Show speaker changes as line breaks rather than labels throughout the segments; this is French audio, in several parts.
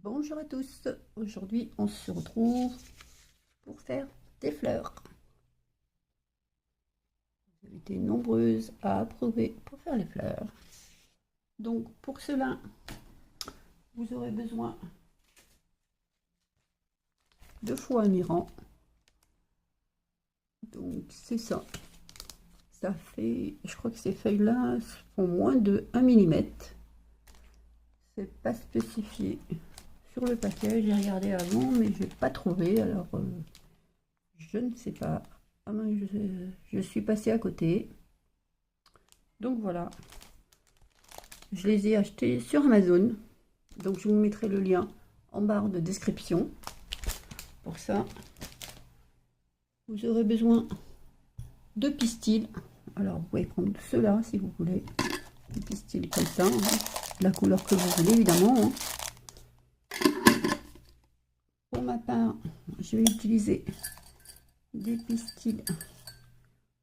Bonjour à tous, aujourd'hui on se retrouve pour faire des fleurs. Vous avez été nombreuses à approuver pour faire les fleurs. Donc pour cela, vous aurez besoin de foin amirant. Donc c'est ça. Ça fait, je crois que ces feuilles-là font moins de 1 mm. C'est pas spécifié sur le paquet, j'ai regardé avant mais je n'ai pas trouvé, alors je ne sais pas. Ah ben, je suis passée à côté. Donc voilà, je les ai achetés sur Amazon. Donc je vous mettrai le lien en barre de description. Pour ça, vous aurez besoin de pistils. Alors vous pouvez prendre ceux-là si vous voulez. Des pistils comme ça, hein, la couleur que vous voulez évidemment. Hein. Pour ma part, je vais utiliser des pistils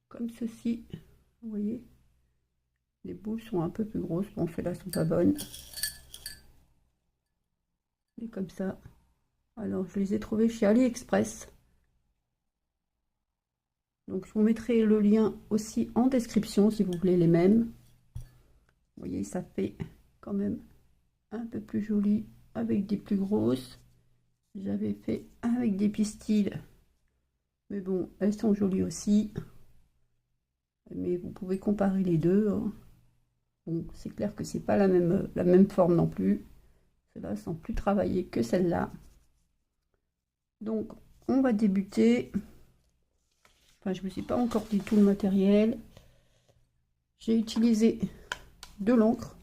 comme ceci. Vous voyez, les boules sont un peu plus grosses. Bon, celles-là sont pas bonnes. Et comme ça. Alors, je les ai trouvés chez AliExpress. Donc, je vous mettrai le lien aussi en description si vous voulez les mêmes. Vous voyez, ça fait quand même un peu plus joli avec des plus grosses. J'avais fait avec des pistils. Mais bon, elles sont jolies aussi. Mais vous pouvez comparer les deux. Hein. Bon, c'est clair que c'est pas la même forme non plus. Celles-là sont plus travaillées que celles-là. Donc, on va débuter. Enfin, je ne me suis pas encore dit tout le matériel. J'ai utilisé de l'encre.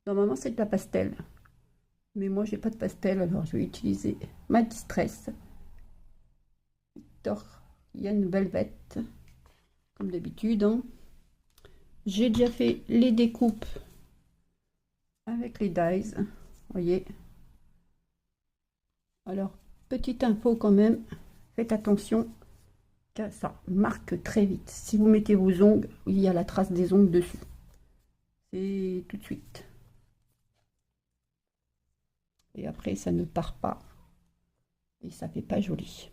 Normalement, c'est de la pastel. Mais moi, j'ai pas de pastel, alors je vais utiliser ma Distress. Victorian Velvet, comme d'habitude. Hein. J'ai déjà fait les découpes avec les dies. Vous voyez. Alors, petite info quand même. Faites attention. Ça marque très vite. Si vous mettez vos ongles, il y a la trace des ongles dessus. C'est tout de suite. Et après, ça ne part pas. Et ça fait pas joli.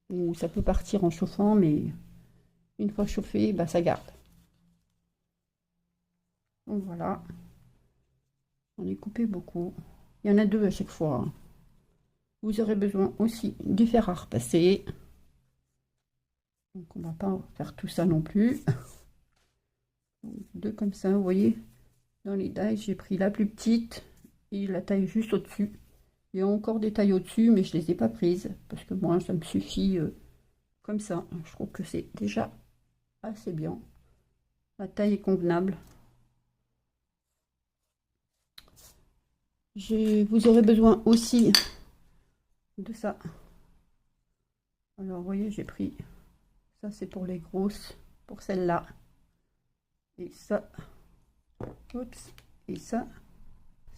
Ou ça peut partir en chauffant, mais une fois chauffé, bah, ça garde. Donc voilà. On est coupé beaucoup. Il y en a deux à chaque fois. Vous aurez besoin aussi du fer à repasser. Donc on va pas faire tout ça non plus. Donc, deux comme ça, vous voyez. Dans les tailles, j'ai pris la plus petite et la taille juste au-dessus. Il y a encore des tailles au-dessus, mais je ne les ai pas prises. Parce que moi, ça me suffit comme ça. Je trouve que c'est déjà assez bien. La taille est convenable. Vous aurez besoin aussi de ça. Alors, vous voyez, j'ai pris... Ça, c'est pour les grosses. Pour celle-là. Et ça... Oups. Et ça,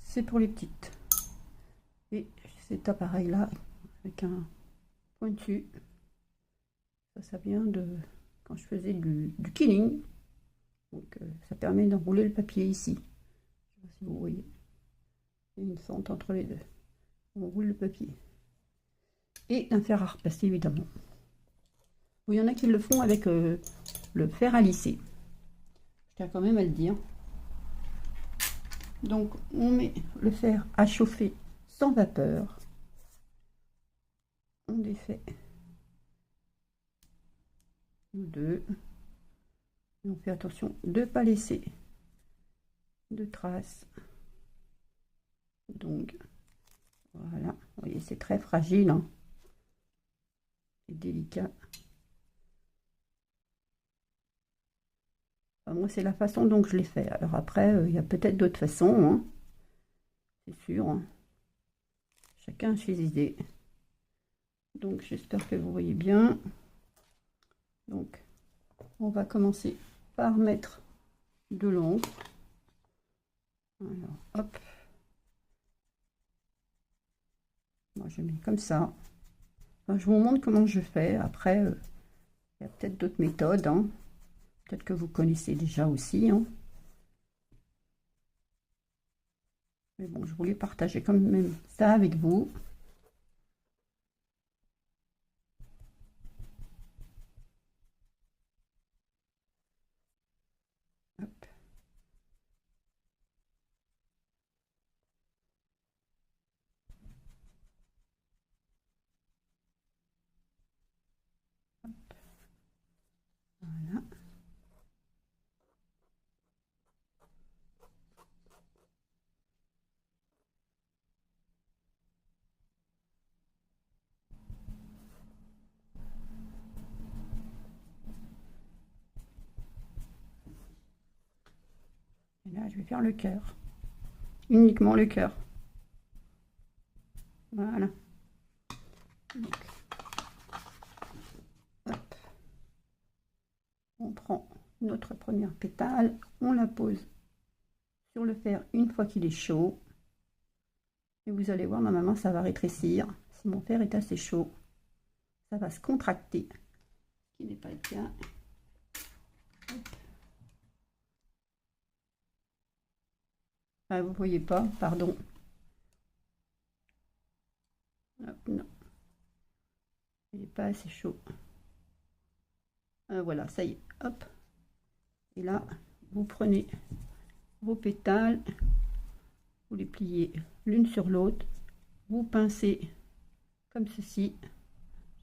c'est pour les petites. Et cet appareil-là, avec un pointu. Ça vient de... Quand je faisais du killing. Donc, ça permet d'enrouler le papier ici. Je ne sais pas si vous voyez. Il y a une fente entre les deux. On roule le papier. Et un fer à repasser, évidemment. Il y en a qui le font avec le fer à lisser. Je tiens quand même à le dire. Donc, on met le fer à chauffer sans vapeur. On défait nos deux. Et on fait attention de ne pas laisser de traces. Donc, voilà. Vous voyez, c'est très fragile. Hein. C'est délicat. Enfin, moi, c'est la façon dont je l'ai fait. Alors après, il y a peut-être d'autres façons. Hein. C'est sûr. Hein. Chacun a ses idées. Donc, j'espère que vous voyez bien. Donc, on va commencer par mettre de l'encre. Alors, hop. Moi, je mets comme ça. Enfin, je vous montre comment je fais. Après, il y a peut-être d'autres méthodes. Hein. Peut-être que vous connaissez déjà aussi. Hein. Mais bon, je voulais partager quand même ça avec vous. Hop. Voilà. Et là, je vais faire le cœur. Uniquement le cœur. Voilà. Donc, hop. On prend notre première pétale, on la pose sur le fer une fois qu'il est chaud. Et vous allez voir, normalement, ça va rétrécir. Si mon fer est assez chaud, ça va se contracter, ce qui n'est pas le cas. Ah, vous voyez pas, pardon. Hop, non, il n'est pas assez chaud. Voilà, ça y est, hop. Et là, vous prenez vos pétales, vous les pliez l'une sur l'autre, vous pincez comme ceci.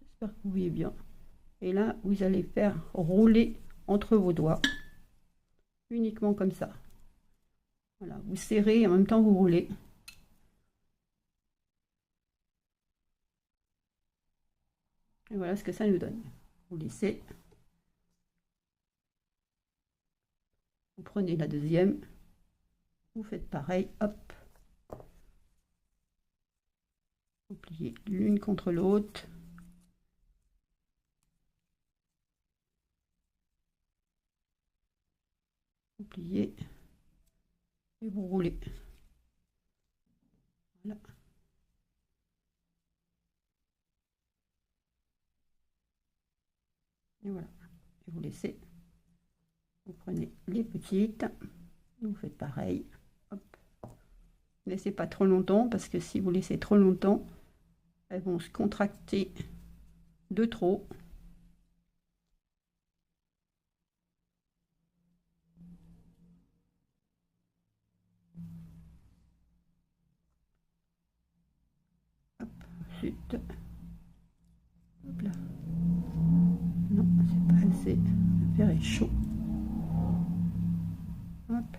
J'espère que vous voyez bien. Et là, vous allez faire rouler entre vos doigts, uniquement comme ça. Voilà, vous serrez et en même temps vous roulez. Et voilà ce que ça nous donne. Vous laissez. Vous prenez la deuxième. Vous faites pareil, hop. Vous pliez l'une contre l'autre. Vous pliez et vous roulez. Voilà. Et voilà. Et vous laissez. Vous prenez les petites. Vous faites pareil. Hop. Ne laissez pas trop longtemps parce que si vous laissez trop longtemps, elles vont se contracter de trop. Hop. Ensuite, hop là. Non, c'est pas assez. Le fer est chaud. Hop.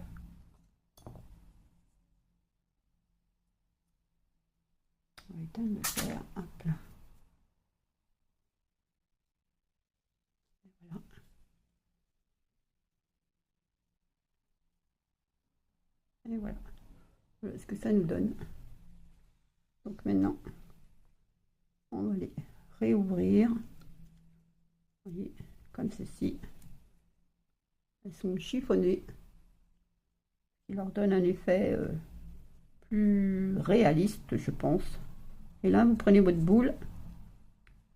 On va éteindre le fer. Hop là. Voilà. Et voilà. Voilà ce que ça nous donne. Donc maintenant, on va les réouvrir. Vous voyez, comme ceci. Elles sont chiffonnées. Il leur donne un effet plus réaliste, je pense. Et là, vous prenez votre boule,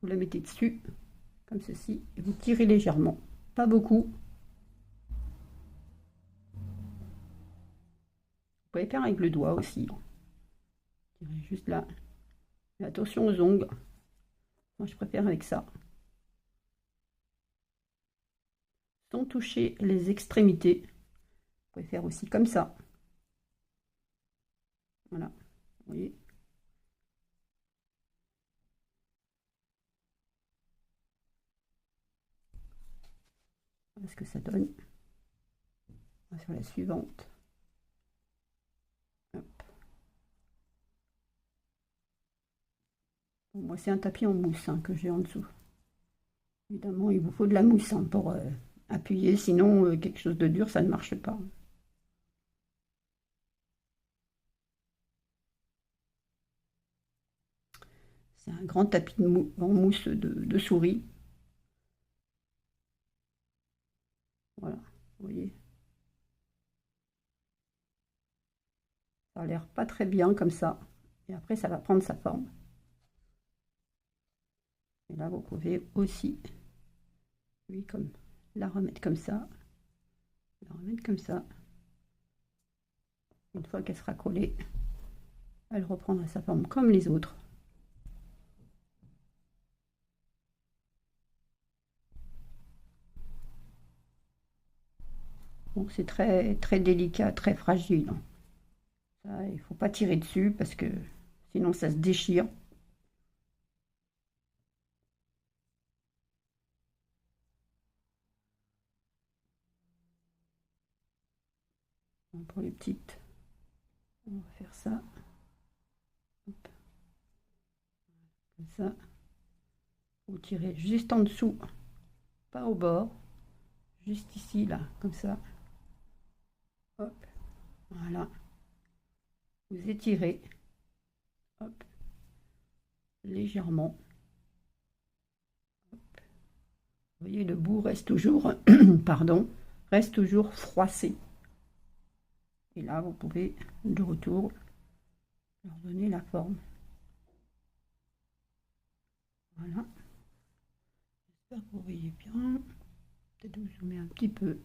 vous la mettez dessus, comme ceci, et vous tirez légèrement. Pas beaucoup. Vous pouvez faire avec le doigt aussi. Tirez juste là. Mais attention aux ongles. Moi, je préfère avec ça. Sans toucher les extrémités. Vous pouvez faire aussi comme ça. Voilà. Vous voyez. Voilà ce que ça donne. On va sur la suivante. Hop. Bon, moi, c'est un tapis en mousse hein, que j'ai en dessous. Évidemment, il vous faut de la mousse hein, pour appuyer, sinon quelque chose de dur, ça ne marche pas. C'est un grand tapis en mousse de souris. Voilà, vous voyez. Ça a l'air pas très bien comme ça. Et après, ça va prendre sa forme. Et là, vous pouvez aussi, oui, comme la remettre comme ça. La remettre comme ça. Une fois qu'elle sera collée. elle reprendra sa forme comme les autres. Donc c'est très, très délicat, très fragile. Ça, il ne faut pas tirer dessus parce que sinon ça se déchire. Donc, pour les petites, on va faire ça. Hop, comme ça. Vous tirez juste en dessous, pas au bord. Juste ici, là, comme ça. Hop, voilà. Vous étirez. Hop, légèrement. Hop. Vous voyez, le bout reste toujours, pardon, reste toujours froissé. Et là, vous pouvez de retour leur donner la forme. Voilà. J'espère que vous voyez bien. Peut-être vous zoomer un petit peu.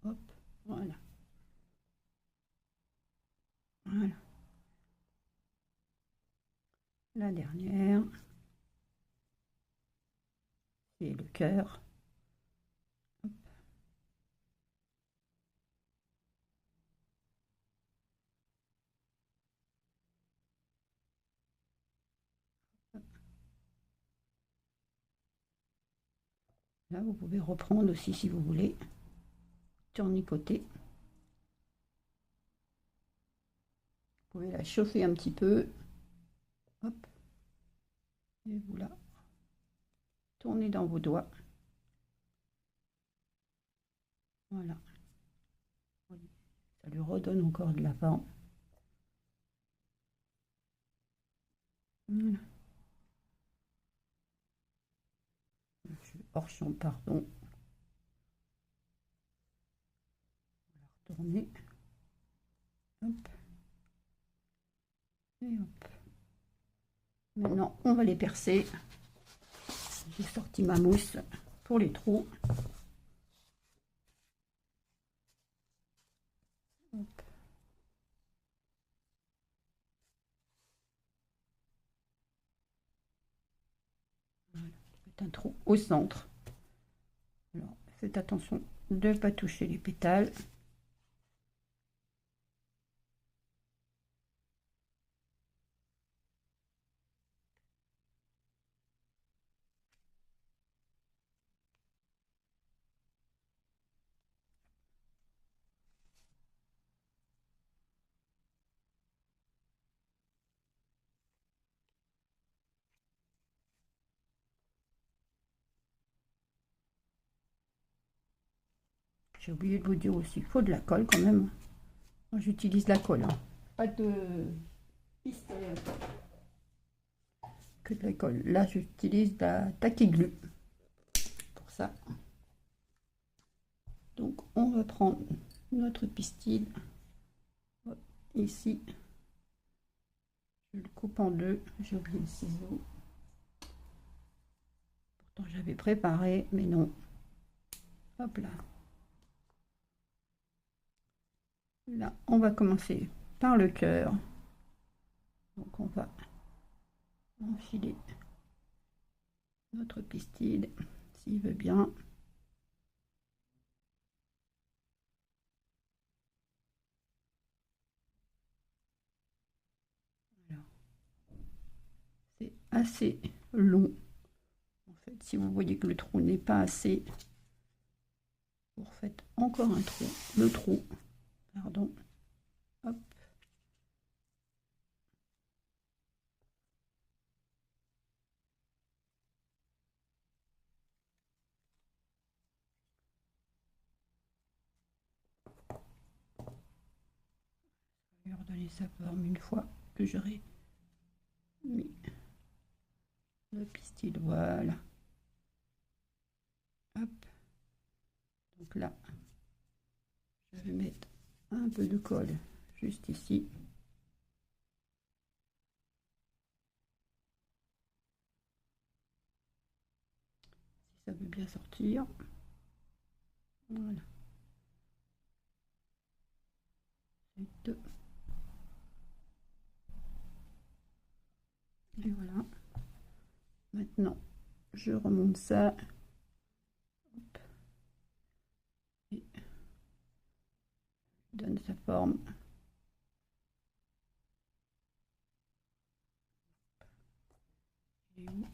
Hop, voilà. Voilà. La dernière, c'est le cœur. Hop. Là, vous pouvez reprendre aussi si vous voulez. Tournicoter. Vous pouvez la chauffer un petit peu. Hop. Et vous la tournez dans vos doigts. Voilà. Ça lui redonne encore de la forme. Voilà. Je suis hors champ, pardon. On va la retourner. Hop. Et hop. Maintenant, on va les percer. J'ai sorti ma mousse pour les trous. Hop. Voilà. Faites un trou au centre. Alors, faites attention de ne pas toucher les pétales. J'ai oublié de vous dire aussi, il faut de la colle quand même. Moi, j'utilise la colle. Hein. Pas de pistolet que de la colle. Là, j'utilise de la tacky-glue pour ça. Donc, on va prendre notre pistil. Hop, ici. Je le coupe en deux. J'ai oublié le ciseau. Pourtant, j'avais préparé, mais non. Hop là. Là, on va commencer par le cœur. Donc, on va enfiler notre pistil, s'il veut bien. C'est assez long. En fait, si vous voyez que le trou n'est pas assez, vous refaites encore un trou, le trou, pardon. Hop. Je vais redonner sa forme une fois que j'aurai mis le pistil, voilà. Hop. Donc là, je vais mettre un peu de colle juste ici. Si ça veut bien sortir. Voilà. maintenant, je remonte ça. Hop. Et je donne sa forme. Il est où?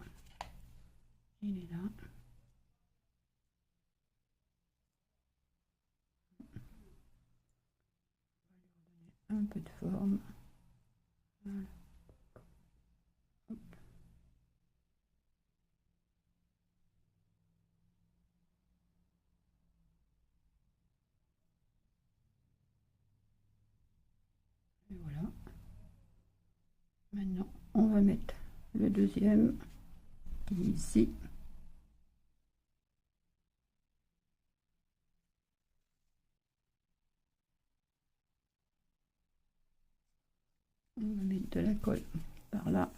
Il est là. Un peu de forme. Voilà. Hop. Et voilà. Maintenant, on va mettre le deuxième qui est ici. On va mettre de la colle par là.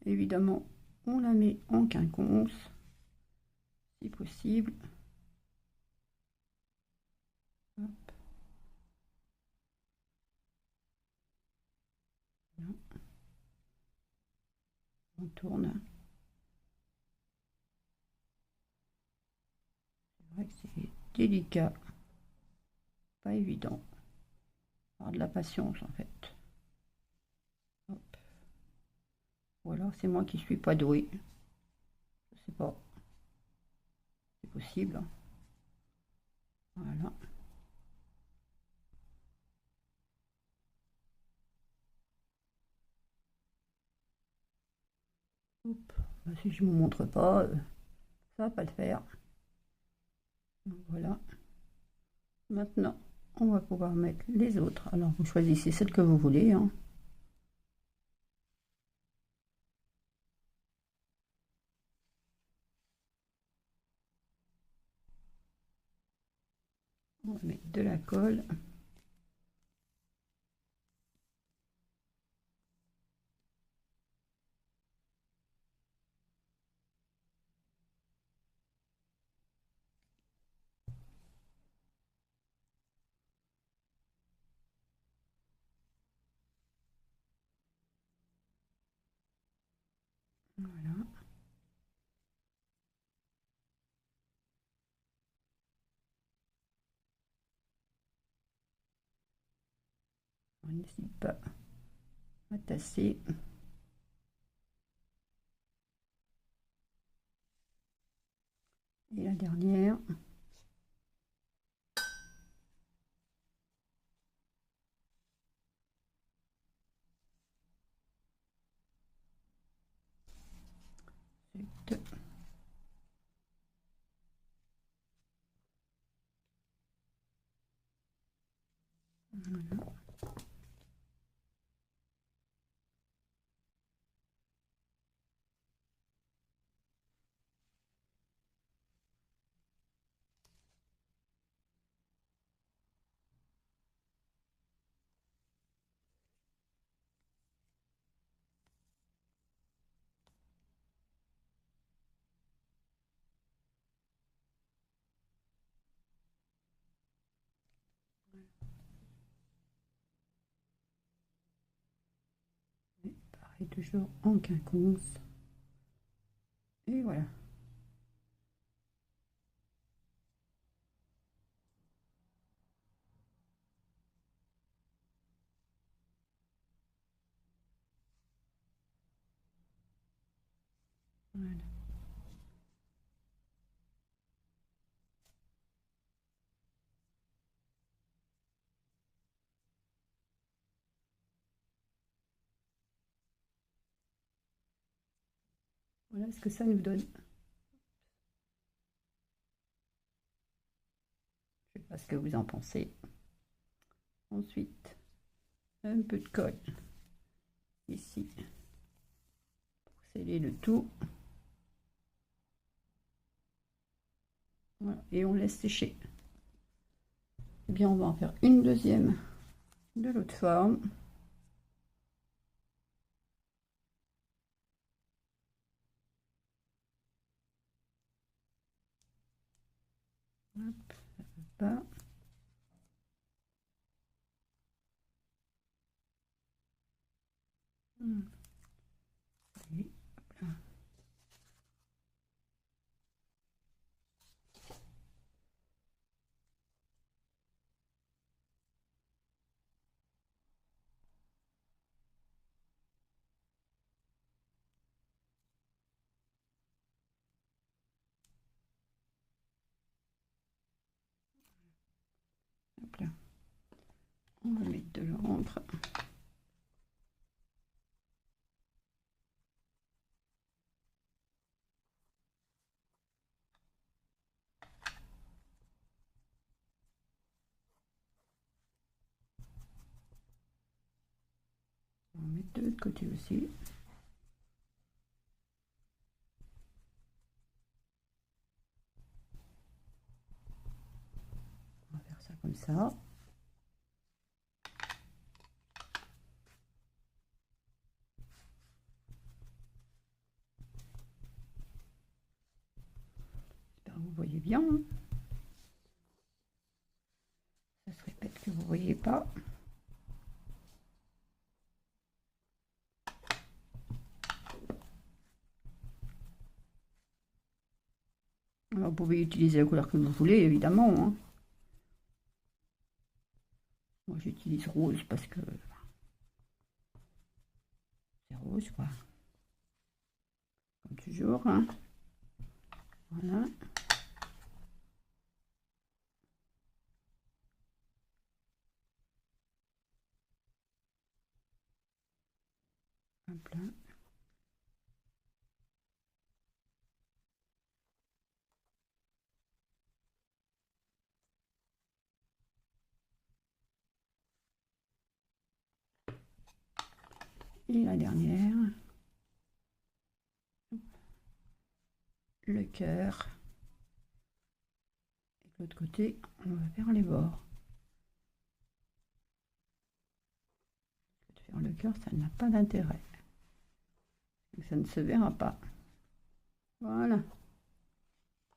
Évidemment, on la met en quinconce, si possible. Hop. Non. On tourne. C'est vrai que c'est délicat, pas évident. Avoir de la patience en fait. Hop. Ou alors c'est moi qui suis pas douée. Je sais pas. C'est possible. Voilà. Hop. Bah, si je ne vous montre pas, ça va pas le faire. Donc, voilà. Maintenant, on va pouvoir mettre les autres. Alors, vous choisissez celle que vous voulez, hein. On va mettre de la colle. Voilà. On n'hésite pas à tasser. Et la dernière. Zut. Voilà. Et pareil, toujours en quinconce. Et voilà. Voilà. Voilà ce que ça nous donne. Je ne sais pas ce que vous en pensez. Ensuite, un peu de colle ici pour sceller le tout. Voilà. Et on laisse sécher. Eh bien, on va en faire une deuxième de l'autre forme. Hop, ça peut pas. Allez, hop là. Hop là. On va mettre de l'encre. On va mettre de l'autre côté aussi. On va faire ça comme ça. J'espère que vous voyez bien. Ça se répète que vous ne voyez pas. Alors, vous pouvez utiliser la couleur que vous voulez, évidemment. Hein. Moi, j'utilise rose parce que c'est rose, quoi. Comme toujours. Hein. Voilà. Hop là. Et la dernière. Le cœur. Et de l'autre côté, on va faire les bords. Faire le cœur, ça n'a pas d'intérêt. Ça ne se verra pas. Voilà.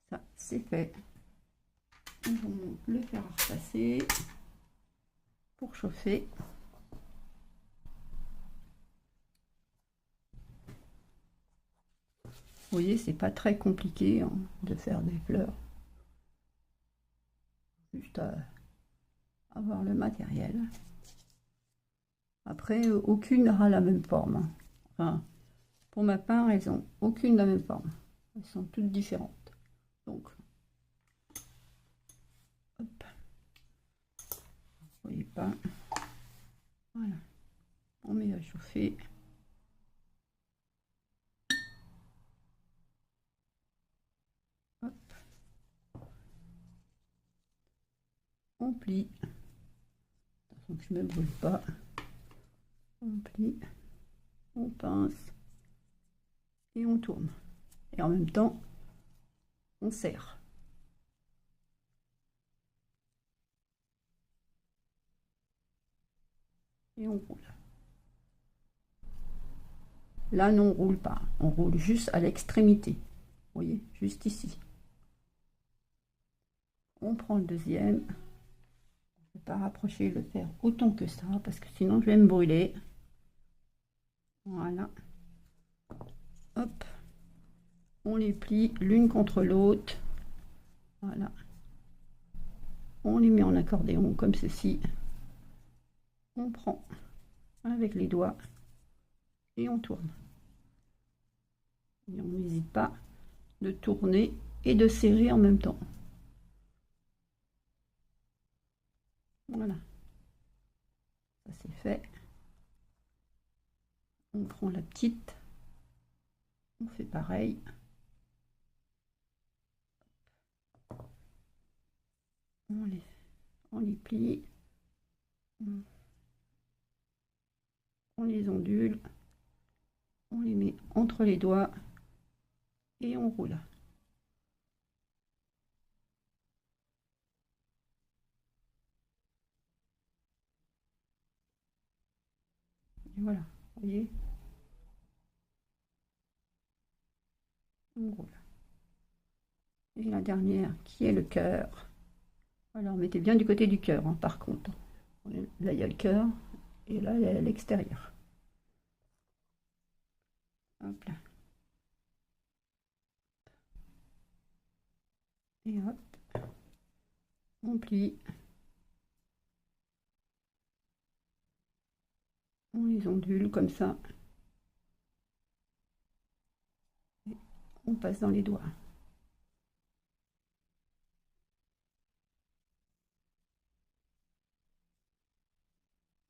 Ça, c'est fait. On va le faire repasser pour chauffer. Vous voyez, c'est pas très compliqué hein, de faire des fleurs. Juste à avoir le matériel. Après, aucune n'aura la même forme. Hein. Enfin, pour ma part, elles ont aucune la même forme. Elles sont toutes différentes. Donc, hop. Vous voyez pas. Voilà. On met à chauffer. Hop. On plie. Donc je ne me brûle pas. On plie, on pince et on tourne. Et en même temps, on serre. Et on roule. Là, non, on roule pas. On roule juste à l'extrémité. Vous voyez, juste ici. On prend le deuxième. Je ne vais pas rapprocher le fer autant que ça, parce que sinon je vais me brûler. Voilà. Hop. On les plie l'une contre l'autre. Voilà. On les met en accordéon comme ceci. On prend avec les doigts et on tourne. Et on n'hésite pas de tourner et de serrer en même temps. Voilà. Ça c'est fait. On prend la petite. On fait pareil. On les plie. On les ondule. On les met entre les doigts. Et on roule. Et voilà, vous voyez, on roule. Et la dernière qui est le cœur. Alors, mettez bien du côté du cœur, hein, par contre. Là, il y a le cœur, et là, il y a l'extérieur. Hop là. Et hop, on plie. On les ondule comme ça. Et on passe dans les doigts.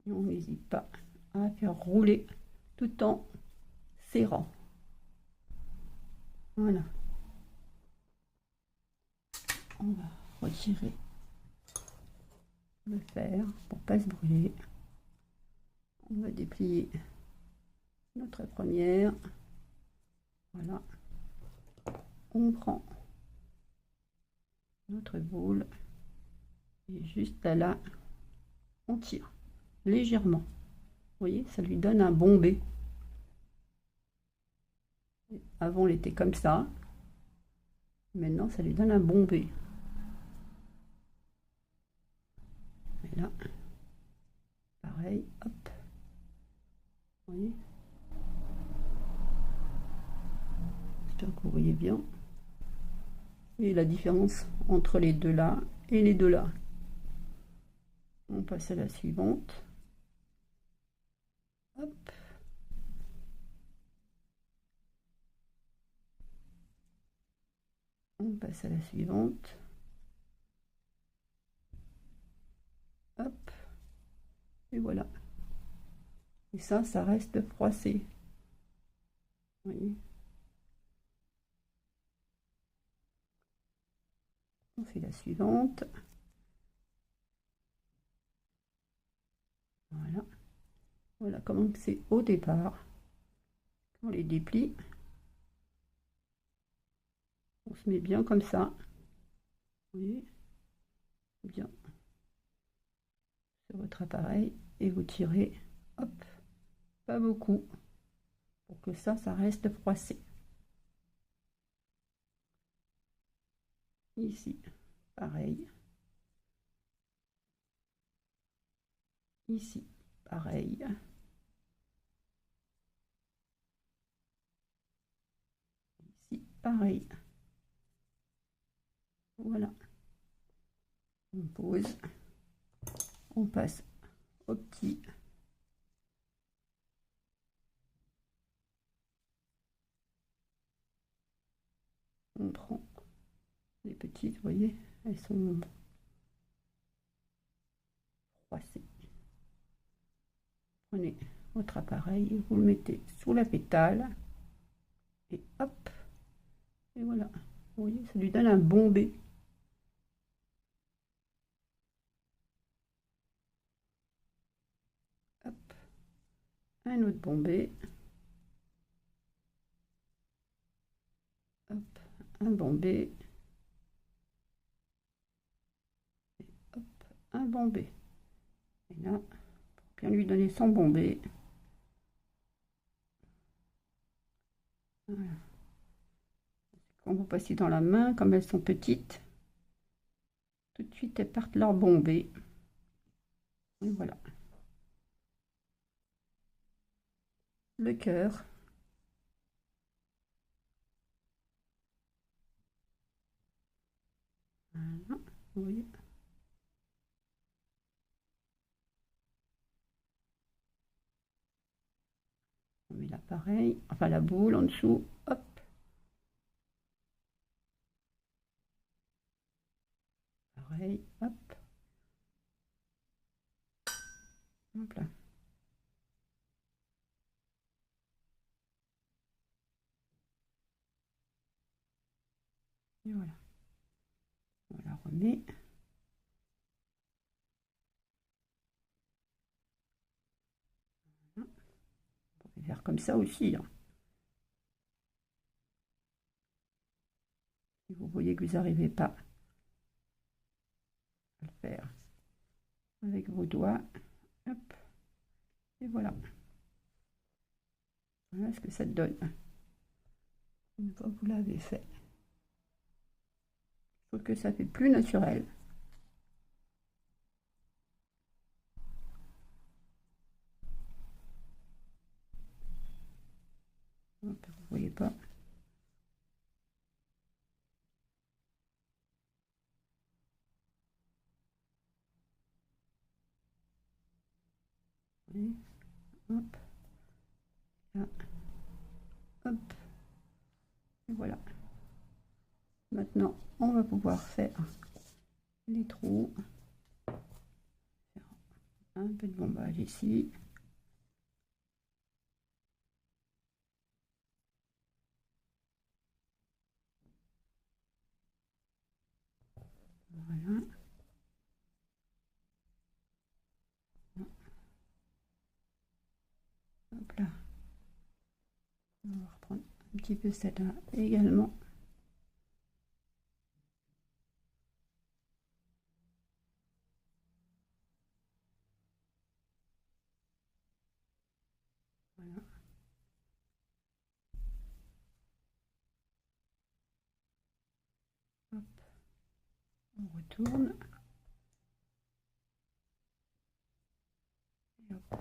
Et on n'hésite pas à faire rouler tout en serrant. Voilà. On va retirer le fer pour ne pas se brûler. On va déplier notre première. Voilà. On prend notre boule et juste là, on tire légèrement. Vous voyez, ça lui donne un bombé. Avant, il était comme ça. Maintenant, ça lui donne un bombé. Et là, pareil, hop. Vous voyez? J'espère que vous voyez bien. Et la différence entre les deux là et les deux là. On passe à la suivante. Hop. On passe à la suivante. Hop. Et voilà. Et ça reste froissé. Vous voyez? On fait la suivante. Voilà. Voilà comment c'est au départ. On les déplie. On se met bien comme ça. Vous voyez? Bien sur votre appareil. Et vous tirez. Hop. Pas beaucoup. Pour que ça reste froissé. Ici, pareil. Ici, pareil. Ici, pareil. Voilà. On pose. On passe au petit. On prend les petites, vous voyez, elles sont froissées. Prenez votre appareil, vous le mettez sous la pétale et hop, et voilà. Vous voyez, ça lui donne un bombé. Hop, un autre bombé. Hop, un bombé. Et hop, un bombé. Et là, pour bien lui donner son bombé. Voilà. Quand vous passez dans la main, comme elles sont petites, tout de suite elles partent leur bombée. Et voilà. Le cœur. Voilà, vous voyez. On met l'appareil, enfin la boule en dessous, hop. Pareil, hop. Hop là. Et voilà. On la remet. Voilà. On peut faire comme ça aussi, hein. Si vous voyez que vous n'arrivez pas à le faire avec vos doigts, hop. Et voilà. Voilà ce que ça te donne. Une fois que vous l'avez fait. Je trouve que ça fait plus naturel. Hop, vous voyez pas. Et hop, là, hop, et voilà. Maintenant, on va pouvoir faire les trous. Un peu de bombage ici. Voilà. Hop là. On va reprendre un petit peu celle-là également. Voilà. Hop. On retourne. Et hop.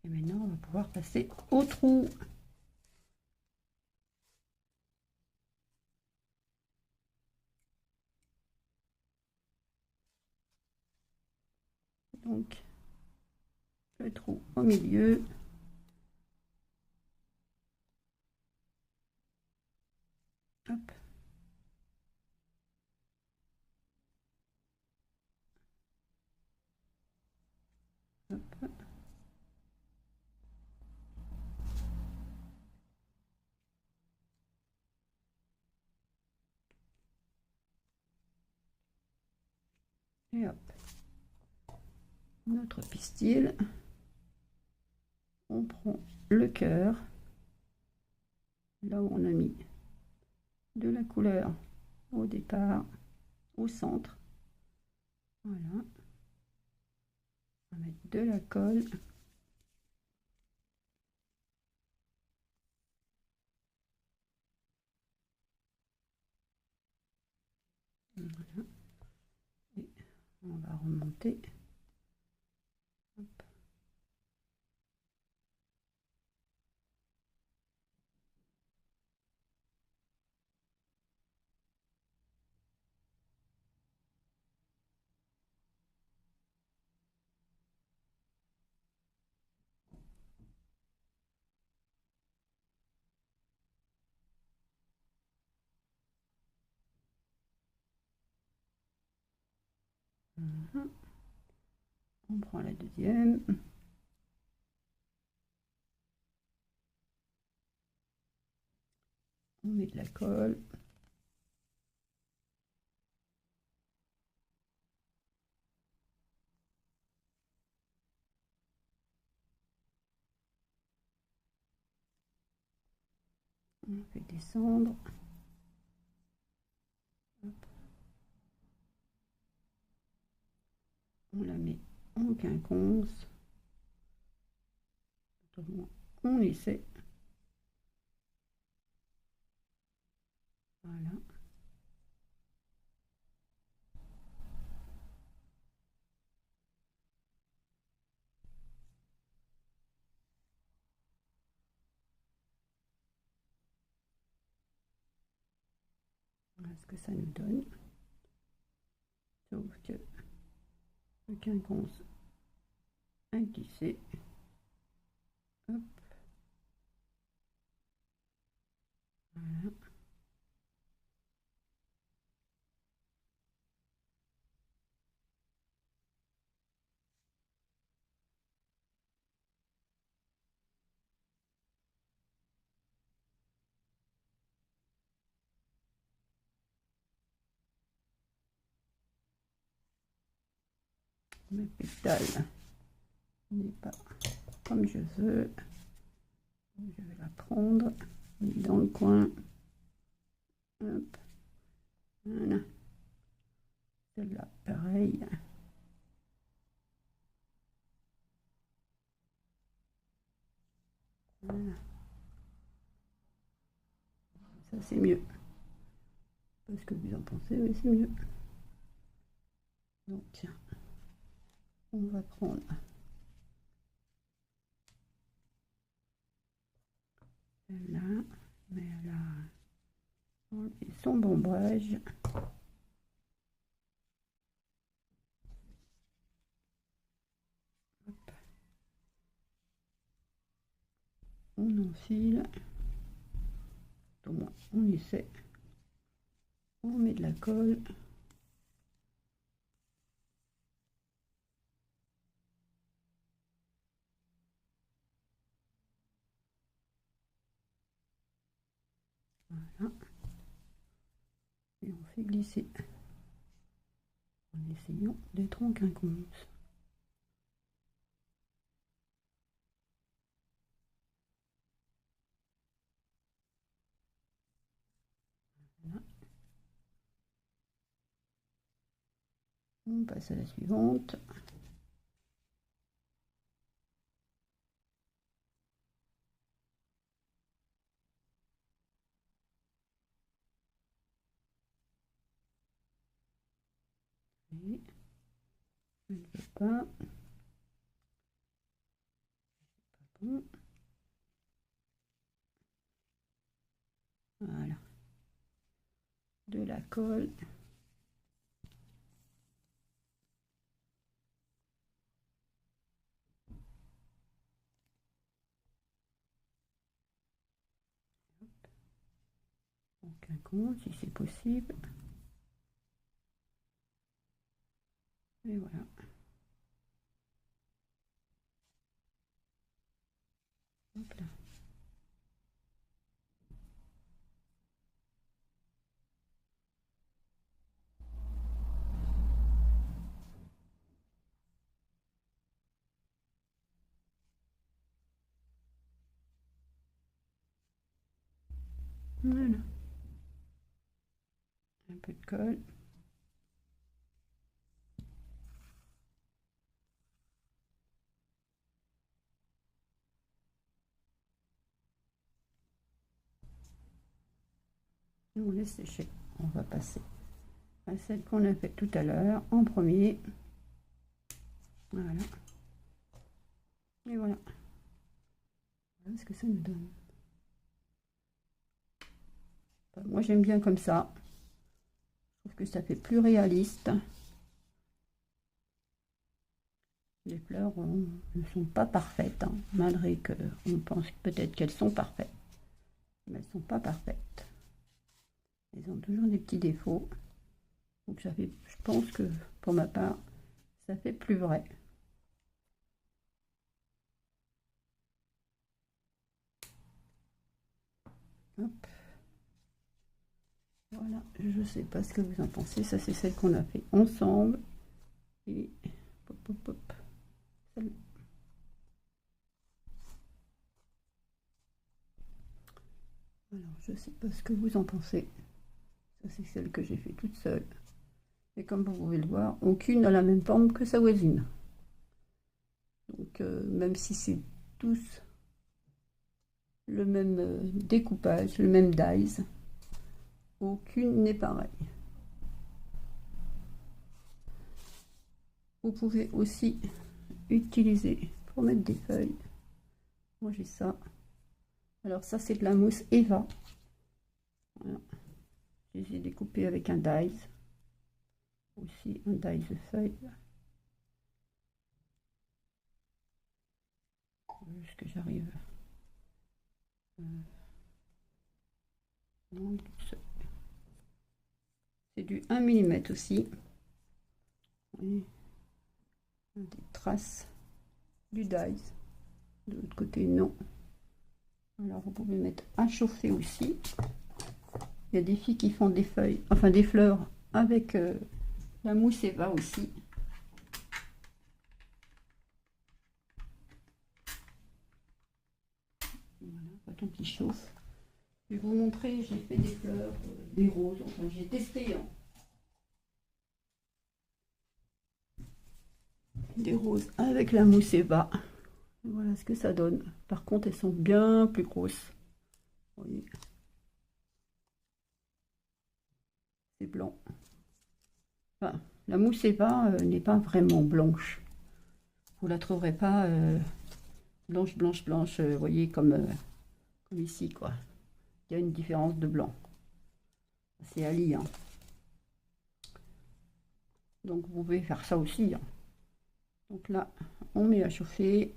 Et maintenant, on va pouvoir passer au trou. Donc, le trou au milieu. Hop. Hop. Et hop. Notre pistil. On prend le cœur. Là où on a mis de la couleur au départ, au centre. Voilà. On va mettre de la colle. Voilà. Et on va remonter. Hop. Voilà. On prend la deuxième. On met de la colle. On fait descendre. Hop. On la met en quinconce. On essaie. Voilà. Voilà ce que ça nous donne. Sauf que le quinconce inclissé. Hop. Voilà. Ma pétale n'est pas comme je veux. Je vais la prendre dans le coin. Hop. Voilà. Celle-là, pareil. Voilà. Ça, c'est mieux. Parce que vous en pensez, mais c'est mieux. Donc, tiens, on va prendre celle-là. Voilà. Enlever son bombrage. Hop. On enfile. Au moins, on essaie. On met de la colle. Voilà. Et on fait glisser en essayant d'être en quinconce. Voilà. On passe à la suivante. Et je ne veux pas. Bon. Voilà. De la colle. En quinconce, si c'est possible. Et voilà. Hop là. Voilà. Un peu de colle. On laisse sécher. On va passer à celle qu'on a fait tout à l'heure en premier. Voilà. Et voilà. Voilà ce que ça nous donne. Enfin, moi j'aime bien comme ça. Je trouve que ça fait plus réaliste. Les fleurs ne sont pas parfaites, hein, malgré qu'on pense peut-être qu'elles sont parfaites. Mais elles ne sont pas parfaites. Elles ont toujours des petits défauts. Donc ça fait, je pense que pour ma part, ça fait plus vrai. Hop. Voilà, je ne sais pas ce que vous en pensez. Ça, c'est celle qu'on a fait ensemble. Et pop, pop, pop. Celle... Alors, je ne sais pas ce que vous en pensez. Ça, c'est celle que j'ai fait toute seule. Et comme vous pouvez le voir, aucune n'a la même forme que sa voisine. Donc, même si c'est tous le même découpage, le même dies, aucune n'est pareille. Vous pouvez aussi utiliser pour mettre des feuilles. Moi j'ai ça. Alors ça c'est de la mousse Eva. Voilà. Je les ai découpées avec un dies. Aussi un dies de feuilles. Juste que j'arrive. C'est du 1 mm aussi. Et des traces du dies. De l'autre côté, non. Alors vous pouvez mettre à chauffer aussi. Il y a des filles qui font des feuilles, enfin des fleurs avec la mousse Eva aussi. Voilà, quand il chauffe. Je vais vous montrer, j'ai fait des fleurs, des roses, enfin j'ai testé hein. Des roses avec la mousse Eva. Voilà ce que ça donne. Par contre, elles sont bien plus grosses. Vous voyez. C'est blanc. Enfin, la mousse Eva n'est pas vraiment blanche. Vous la trouverez pas blanche, blanche, blanche, vous voyez, comme ici, quoi. il y a une différence de blanc. C'est Ali, hein. Donc vous pouvez faire ça aussi, hein. Donc là, on met à chauffer.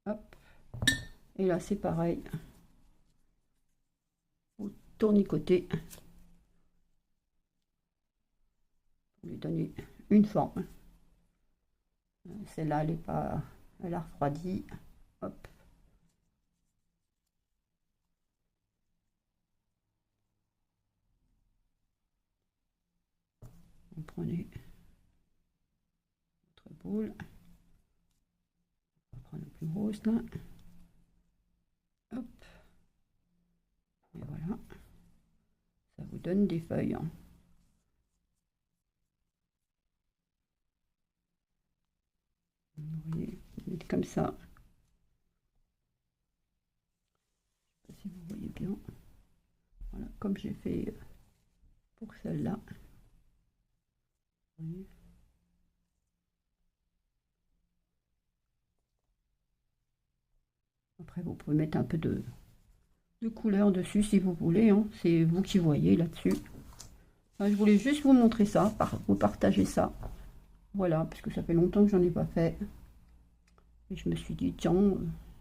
Hop. Et là, c'est pareil. Vous tournicotez. Vous lui donnez une forme. Celle-là, elle est pas... Elle a refroidi. Hop. Vous prenez votre boule. On va prendre la plus grosse là. Hop. Et voilà. Ça vous donne des feuilles, hein. Vous voyez, vous mettez comme ça. Je sais pas si vous voyez bien. Voilà, comme j'ai fait pour celle-là. Après, vous pouvez mettre un peu de couleur dessus si vous voulez, hein. C'est vous qui voyez là-dessus. Enfin, je voulais juste vous montrer ça, vous partager ça. Voilà, parce que ça fait longtemps que j'en ai pas fait. Et je me suis dit, tiens,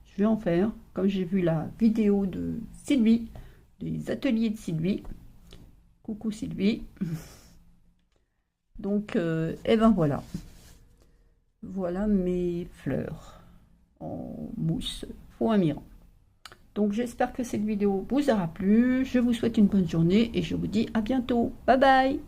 je vais en faire. Comme j'ai vu la vidéo de Sylvie, des ateliers de Sylvie. Coucou Sylvie. Donc, et ben voilà. Voilà mes fleurs en mousse faux Amiran. Donc j'espère que cette vidéo vous aura plu. Je vous souhaite une bonne journée et je vous dis à bientôt. Bye bye.